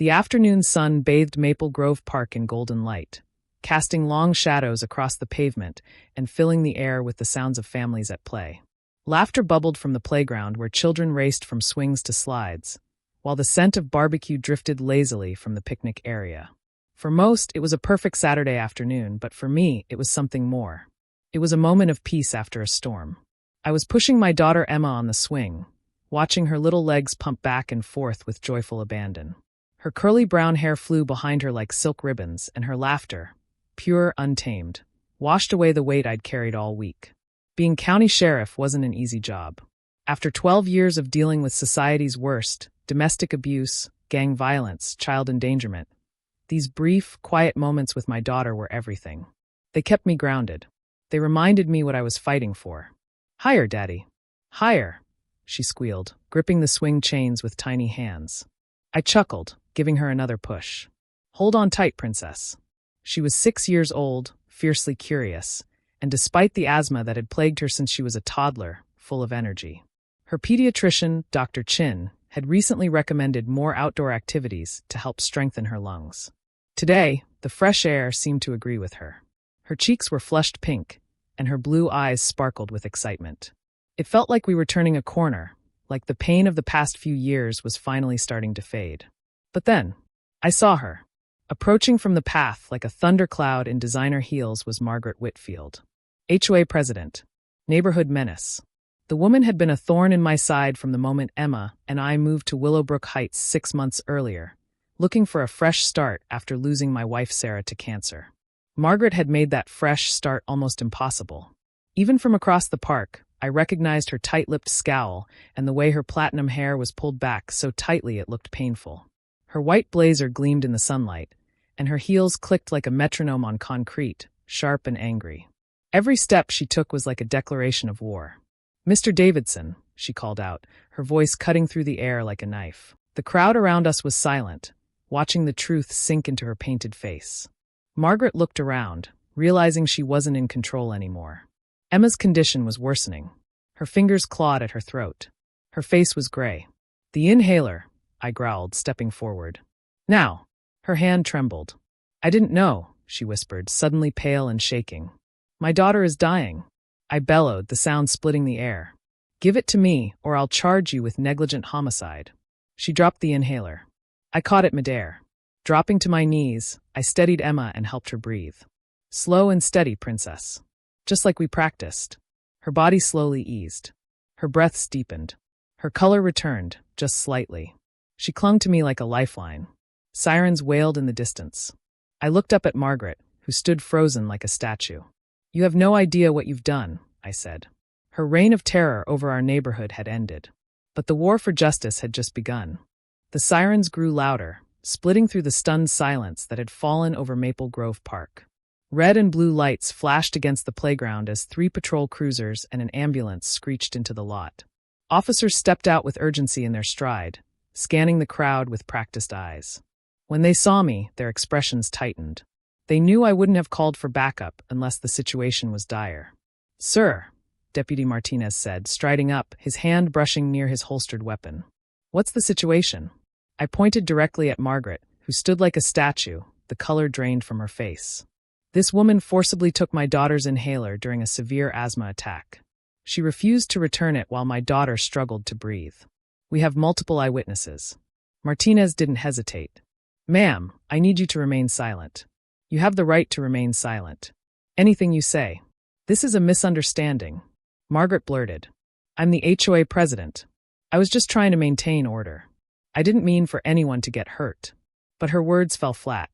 The afternoon sun bathed Maple Grove Park in golden light, casting long shadows across the pavement and filling the air with the sounds of families at play. Laughter bubbled from the playground where children raced from swings to slides, while the scent of barbecue drifted lazily from the picnic area. For most, it was a perfect Saturday afternoon, but for me, it was something more. It was a moment of peace after a storm. I was pushing my daughter Emma on the swing, watching her little legs pump back and forth with joyful abandon. Her curly brown hair flew behind her like silk ribbons, and her laughter, pure, untamed, washed away the weight I'd carried all week. Being county sheriff wasn't an easy job. After 12 years of dealing with society's worst, domestic abuse, gang violence, child endangerment, these brief, quiet moments with my daughter were everything. They kept me grounded. They reminded me what I was fighting for. "Higher, Daddy. Higher," she squealed, gripping the swing chains with tiny hands. I chuckled, giving her another push. "Hold on tight, Princess." She was 6 years old, fiercely curious, and despite the asthma that had plagued her since she was a toddler, full of energy. Her pediatrician, Dr. Chin, had recently recommended more outdoor activities to help strengthen her lungs. Today, the fresh air seemed to agree with her. Her cheeks were flushed pink, and her blue eyes sparkled with excitement. It felt like we were turning a corner, like the pain of the past few years was finally starting to fade. But then, I saw her. Approaching from the path like a thundercloud in designer heels was Margaret Whitfield, HOA president, neighborhood menace. The woman had been a thorn in my side from the moment Emma and I moved to Willowbrook Heights 6 months earlier, looking for a fresh start after losing my wife Sarah to cancer. Margaret had made that fresh start almost impossible. Even from across the park, I recognized her tight-lipped scowl and the way her platinum hair was pulled back so tightly it looked painful. Her white blazer gleamed in the sunlight, and her heels clicked like a metronome on concrete, sharp and angry. Every step she took was like a declaration of war. "Mr. Davidson," she called out, her voice cutting through the air like a knife. The crowd around us was silent, watching the truth sink into her painted face. Margaret looked around, realizing she wasn't in control anymore. Emma's condition was worsening. Her fingers clawed at her throat. Her face was gray. "The inhaler," I growled, stepping forward. "Now." Her hand trembled. "I didn't know," she whispered, suddenly pale and shaking. "My daughter is dying." I bellowed, the sound splitting the air. "Give it to me, or I'll charge you with negligent homicide." She dropped the inhaler. I caught it midair. Dropping to my knees, I steadied Emma and helped her breathe. "Slow and steady, Princess." Just like we practiced. Her body slowly eased. Her breaths deepened. Her color returned, just slightly. She clung to me like a lifeline. Sirens wailed in the distance. I looked up at Margaret, who stood frozen like a statue. "You have no idea what you've done," I said. Her reign of terror over our neighborhood had ended. But the war for justice had just begun. The sirens grew louder, splitting through the stunned silence that had fallen over Maple Grove Park. Red and blue lights flashed against the playground as 3 patrol cruisers and an ambulance screeched into the lot. Officers stepped out with urgency in their stride, scanning the crowd with practiced eyes. When they saw me, their expressions tightened. They knew I wouldn't have called for backup unless the situation was dire. "Sir," Deputy Martinez said, striding up, his hand brushing near his holstered weapon. "What's the situation?" I pointed directly at Margaret, who stood like a statue, the color drained from her face. "This woman forcibly took my daughter's inhaler during a severe asthma attack. She refused to return it while my daughter struggled to breathe. We have multiple eyewitnesses." Martinez didn't hesitate. "Ma'am, I need you to remain silent. You have the right to remain silent. Anything you say." "This is a misunderstanding," Margaret blurted. "I'm the HOA president. I was just trying to maintain order. I didn't mean for anyone to get hurt." But her words fell flat.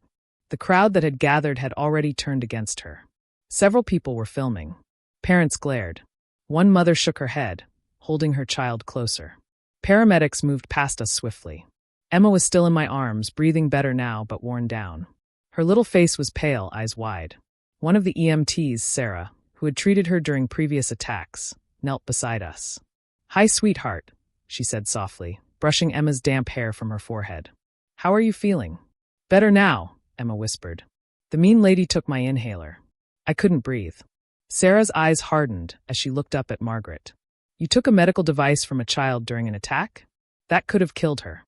The crowd that had gathered had already turned against her. Several people were filming. Parents glared. One mother shook her head, holding her child closer. Paramedics moved past us swiftly. Emma was still in my arms, breathing better now but worn down. Her little face was pale, eyes wide. One of the EMTs, Sarah, who had treated her during previous attacks, knelt beside us. "Hi, sweetheart," she said softly, brushing Emma's damp hair from her forehead. "How are you feeling?" "Better now," Emma whispered. "The mean lady took my inhaler. I couldn't breathe." Sarah's eyes hardened as she looked up at Margaret. "You took a medical device from a child during an attack? That could have killed her."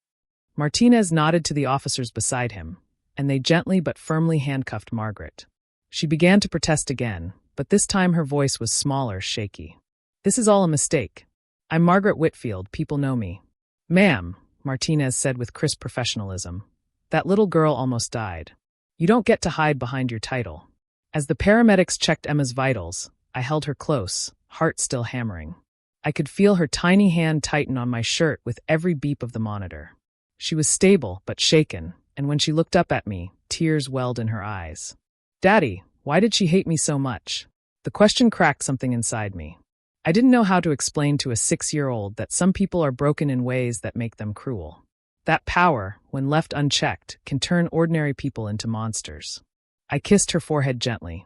Martinez nodded to the officers beside him, and they gently but firmly handcuffed Margaret. She began to protest again, but this time her voice was smaller, shaky. "This is all a mistake. I'm Margaret Whitfield, people know me." "Ma'am," Martinez said with crisp professionalism, "that little girl almost died. You don't get to hide behind your title." As the paramedics checked Emma's vitals, I held her close, heart still hammering. I could feel her tiny hand tighten on my shirt with every beep of the monitor. She was stable but shaken, and when she looked up at me, tears welled in her eyes. "Daddy, why did she hate me so much?" The question cracked something inside me. I didn't know how to explain to a 6-year-old that some people are broken in ways that make them cruel. That power, when left unchecked, can turn ordinary people into monsters. I kissed her forehead gently.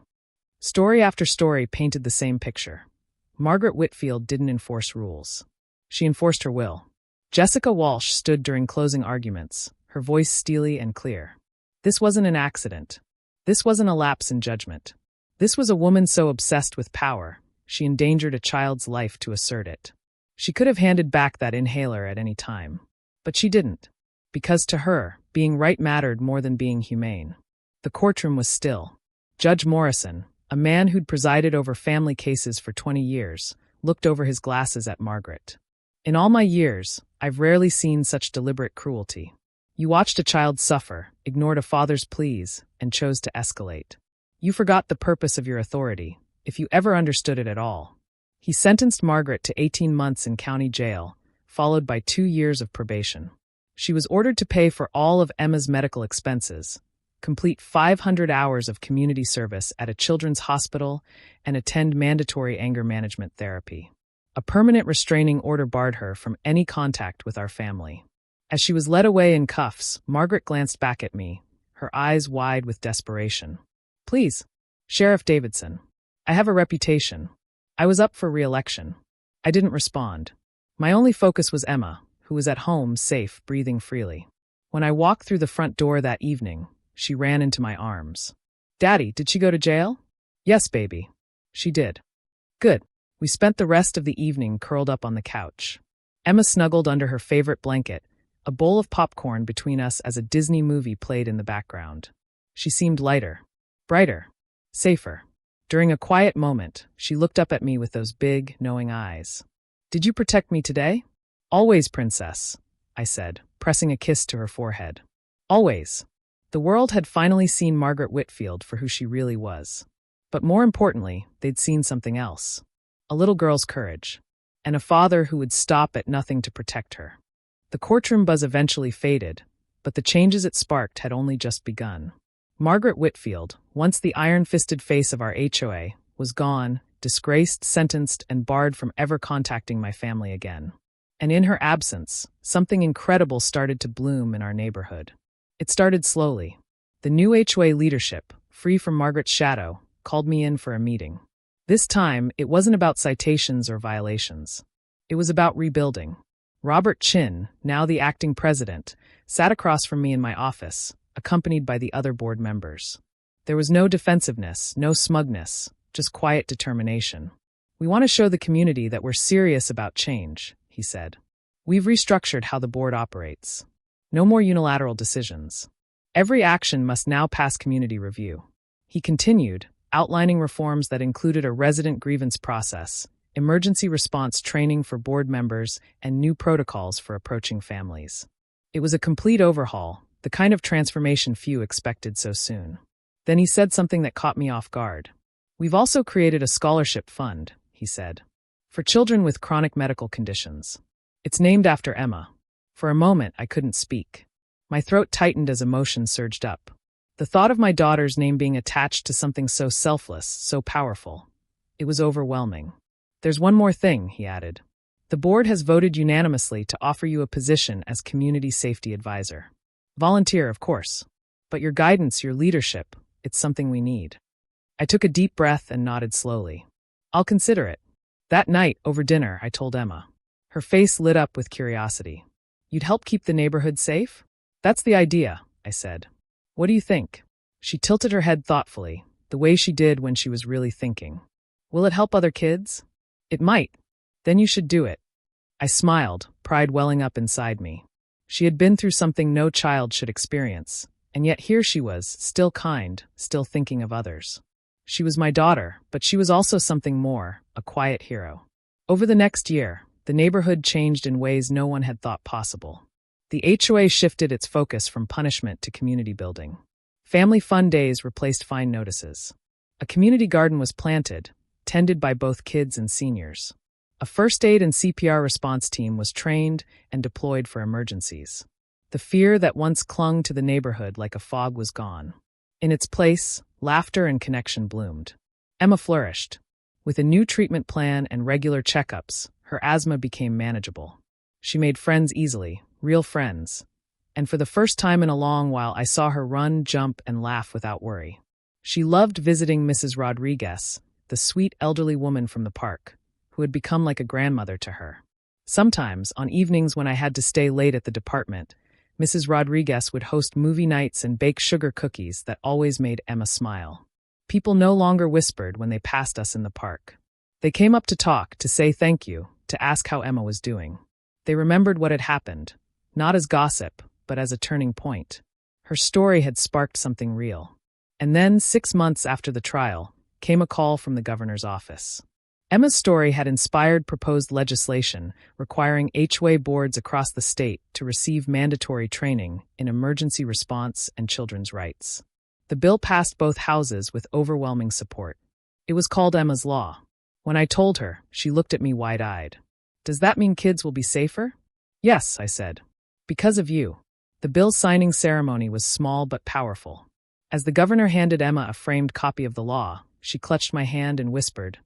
Story after story painted the same picture. Margaret Whitfield didn't enforce rules. She enforced her will. Jessica Walsh stood during closing arguments, her voice steely and clear. This wasn't an accident. This wasn't a lapse in judgment. This was a woman so obsessed with power, she endangered a child's life to assert it. She could have handed back that inhaler at any time. But she didn't. Because to her, being right mattered more than being humane. The courtroom was still. Judge Morrison, a man who'd presided over family cases for 20 years, looked over his glasses at Margaret. "In all my years, I've rarely seen such deliberate cruelty. You watched a child suffer, ignored a father's pleas, and chose to escalate. You forgot the purpose of your authority, if you ever understood it at all." He sentenced Margaret to 18 months in county jail, followed by 2 years of probation. She was ordered to pay for all of Emma's medical expenses, complete 500 hours of community service at a children's hospital, and attend mandatory anger management therapy. A permanent restraining order barred her from any contact with our family. As she was led away in cuffs, Margaret glanced back at me, her eyes wide with desperation. "Please, Sheriff Davidson. I have a reputation. I was up for re-election." I didn't respond. My only focus was Emma, who was at home, safe, breathing freely. When I walked through the front door that evening, she ran into my arms. "Daddy, did she go to jail?" "Yes, baby. She did." "Good." We spent the rest of the evening curled up on the couch. Emma snuggled under her favorite blanket, a bowl of popcorn between us as a Disney movie played in the background. She seemed lighter, brighter, safer. During a quiet moment, she looked up at me with those big, knowing eyes. "Did you protect me today?" "Always, princess," I said, pressing a kiss to her forehead. "Always." The world had finally seen Margaret Whitfield for who she really was. But more importantly, they'd seen something else. A little girl's courage. And a father who would stop at nothing to protect her. The courtroom buzz eventually faded, but the changes it sparked had only just begun. Margaret Whitfield, once the iron-fisted face of our HOA, was gone, disgraced, sentenced, and barred from ever contacting my family again. And in her absence, something incredible started to bloom in our neighborhood. It started slowly. The new HOA leadership, free from Margaret's shadow, called me in for a meeting. This time, it wasn't about citations or violations. It was about rebuilding. Robert Chin, now the acting president, sat across from me in my office, accompanied by the other board members. There was no defensiveness, no smugness, just quiet determination. "We want to show the community that we're serious about change," he said. "We've restructured how the board operates. No more unilateral decisions. Every action must now pass community review." He continued, outlining reforms that included a resident grievance process, emergency response training for board members, and new protocols for approaching families. It was a complete overhaul, the kind of transformation few expected so soon. Then he said something that caught me off guard. "We've also created a scholarship fund," he said, "for children with chronic medical conditions. It's named after Emma." For a moment, I couldn't speak. My throat tightened as emotion surged up. The thought of my daughter's name being attached to something so selfless, so powerful. It was overwhelming. "There's one more thing," he added. "The board has voted unanimously to offer you a position as community safety advisor. Volunteer, of course. But your guidance, your leadership, it's something we need." I took a deep breath and nodded slowly. "I'll consider it." That night, over dinner, I told Emma. Her face lit up with curiosity. "You'd help keep the neighborhood safe?" "That's the idea," I said. "What do you think?" She tilted her head thoughtfully, the way she did when she was really thinking. "Will it help other kids?" "It might. Then you should do it." I smiled, pride welling up inside me. She had been through something no child should experience, and yet here she was, still kind, still thinking of others. She was my daughter, but she was also something more, a quiet hero. Over the next year, the neighborhood changed in ways no one had thought possible. The HOA shifted its focus from punishment to community building. Family fun days replaced fine notices. A community garden was planted, tended by both kids and seniors. A first aid and CPR response team was trained and deployed for emergencies. The fear that once clung to the neighborhood like a fog was gone. In its place, laughter and connection bloomed. Emma flourished. With a new treatment plan and regular checkups, her asthma became manageable. She made friends easily, real friends. And for the first time in a long while, I saw her run, jump, and laugh without worry. She loved visiting Mrs. Rodriguez, the sweet elderly woman from the park, who had become like a grandmother to her. Sometimes, on evenings when I had to stay late at the department, Mrs. Rodriguez would host movie nights and bake sugar cookies that always made Emma smile. People no longer whispered when they passed us in the park. They came up to talk, to say thank you, to ask how Emma was doing. They remembered what had happened, not as gossip, but as a turning point. Her story had sparked something real. And then, 6 months after the trial, came a call from the governor's office. Emma's story had inspired proposed legislation requiring HOA boards across the state to receive mandatory training in emergency response and children's rights. The bill passed both houses with overwhelming support. It was called Emma's Law. When I told her, she looked at me wide-eyed. "Does that mean kids will be safer?" "Yes," I said. "Because of you." The bill's signing ceremony was small but powerful. As the governor handed Emma a framed copy of the law, she clutched my hand and whispered,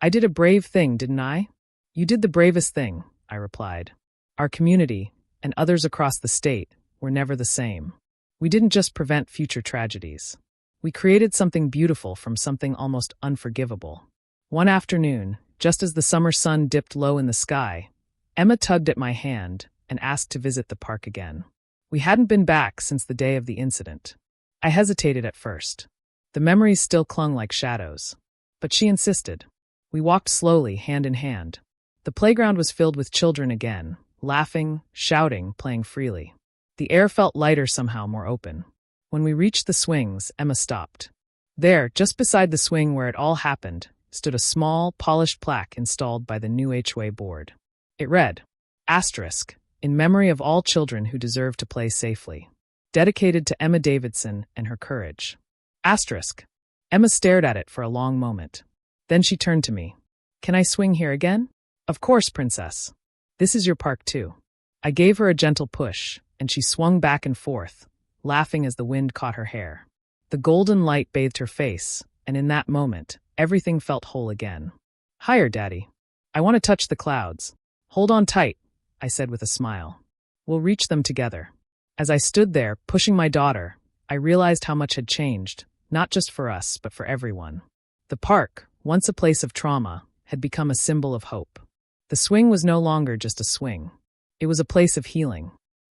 "I did a brave thing, didn't I?" "You did the bravest thing," I replied. Our community, and others across the state, were never the same. We didn't just prevent future tragedies. We created something beautiful from something almost unforgivable. One afternoon, just as the summer sun dipped low in the sky, Emma tugged at my hand and asked to visit the park again. We hadn't been back since the day of the incident. I hesitated at first. The memories still clung like shadows. But she insisted. We walked slowly, hand in hand. The playground was filled with children again, laughing, shouting, playing freely. The air felt lighter somehow, more open. When we reached the swings, Emma stopped. There, just beside the swing where it all happened, stood a small, polished plaque installed by the new HOA board. It read, "Asterisk, in memory of all children who deserve to play safely. Dedicated to Emma Davidson and her courage." Asterisk. Emma stared at it for a long moment. Then she turned to me. "Can I swing here again?" "Of course, princess. This is your park too." I gave her a gentle push, and she swung back and forth, laughing as the wind caught her hair. The golden light bathed her face, and in that moment, everything felt whole again. "Higher, Daddy. I want to touch the clouds." "Hold on tight," I said with a smile. "We'll reach them together." As I stood there, pushing my daughter, I realized how much had changed, not just for us, but for everyone. The park, once a place of trauma, had become a symbol of hope. The swing was no longer just a swing. It was a place of healing.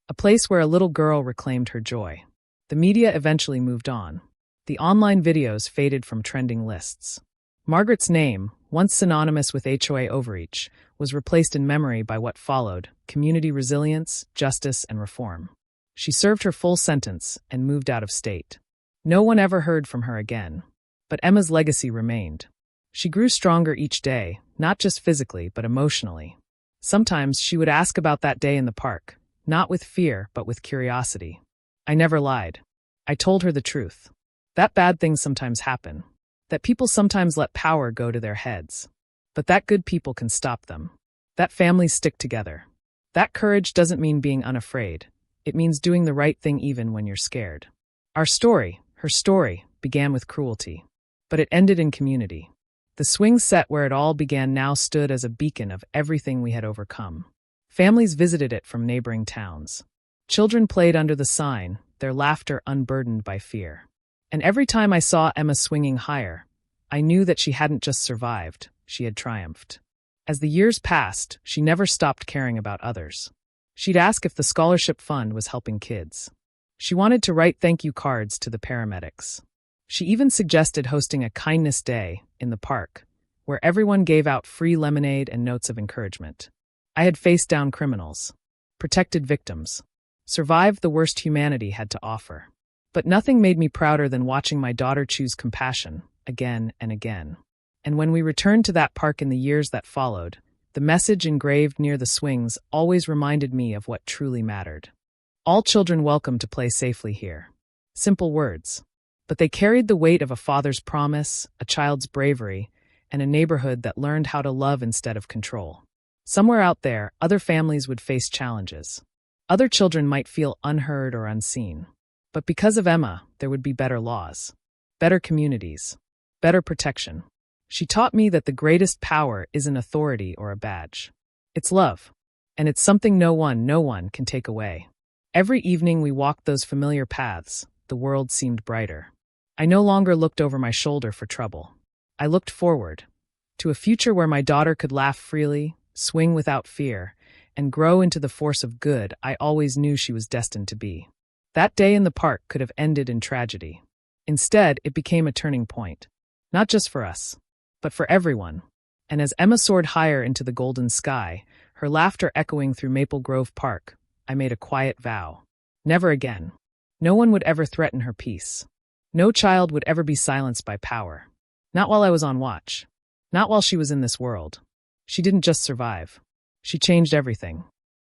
A place where a little girl reclaimed her joy. The media eventually moved on. The online videos faded from trending lists. Margaret's name, once synonymous with HOA overreach, was replaced in memory by what followed: community resilience, justice, and reform. She served her full sentence and moved out of state. No one ever heard from her again. But Emma's legacy remained. She grew stronger each day, not just physically, but emotionally. Sometimes she would ask about that day in the park, not with fear, but with curiosity. I never lied. I told her the truth. That bad things sometimes happen. That people sometimes let power go to their heads. But that good people can stop them. That families stick together. That courage doesn't mean being unafraid. It means doing the right thing even when you're scared. Our story, her story, began with cruelty. But it ended in community. The swing set where it all began now stood as a beacon of everything we had overcome. Families visited it from neighboring towns. Children played under the sign, their laughter unburdened by fear. And every time I saw Emma swinging higher, I knew that she hadn't just survived, she had triumphed. As the years passed, she never stopped caring about others. She'd ask if the scholarship fund was helping kids. She wanted to write thank you cards to the paramedics. She even suggested hosting a kindness day in the park, where everyone gave out free lemonade and notes of encouragement. I had faced down criminals, protected victims, survived the worst humanity had to offer. But nothing made me prouder than watching my daughter choose compassion, again and again. And when we returned to that park in the years that followed, the message engraved near the swings always reminded me of what truly mattered. All children welcome to play safely here. Simple words. But they carried the weight of a father's promise, a child's bravery, and a neighborhood that learned how to love instead of control. Somewhere out there, other families would face challenges. Other children might feel unheard or unseen. But because of Emma, there would be better laws, better communities, better protection. She taught me that the greatest power isn't authority or a badge. It's love. And it's something no one can take away. Every evening we walked those familiar paths, the world seemed brighter. I no longer looked over my shoulder for trouble. I looked forward, to a future where my daughter could laugh freely, swing without fear, and grow into the force of good I always knew she was destined to be. That day in the park could have ended in tragedy. Instead, it became a turning point. Not just for us, but for everyone. And as Emma soared higher into the golden sky, her laughter echoing through Maple Grove Park, I made a quiet vow. Never again. No one would ever threaten her peace. No child would ever be silenced by power. Not while I was on watch. Not while she was in this world. She didn't just survive. She changed everything.